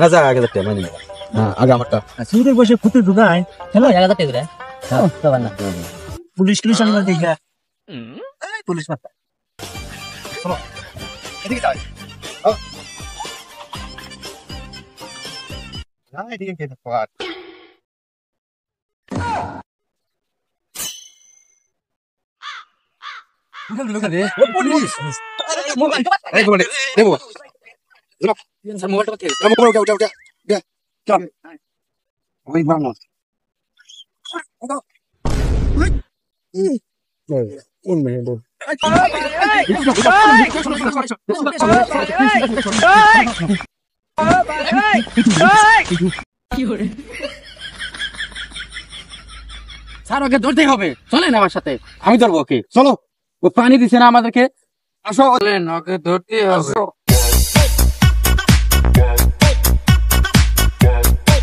আচ্ছা আগে দেখতে মানে হ্যাঁ আগে আমারটা সুদের বসে ফুটে ঢুকায় হ্যালো 1000 টাকা করে তো না পুলিশ পুলিশ আমি দেখা পুলিশ মারতা চলো এদিকে যাই না এদিকে কে পার পুলিশ মোবাইল এই মোবাইল দেবো স্যার মোবাইলটা কোথায় গেছে মোবাইল উঠা দে চল ওই বানো কোন মেয়ে বল স্যার ওকে ধরতেই হবে, চলেন আমার সাথে, আমি ধরবো ওকে, চলো। ও পানি দিছে না আমাদেরকে, আসো। ওকে ধরতে হবে।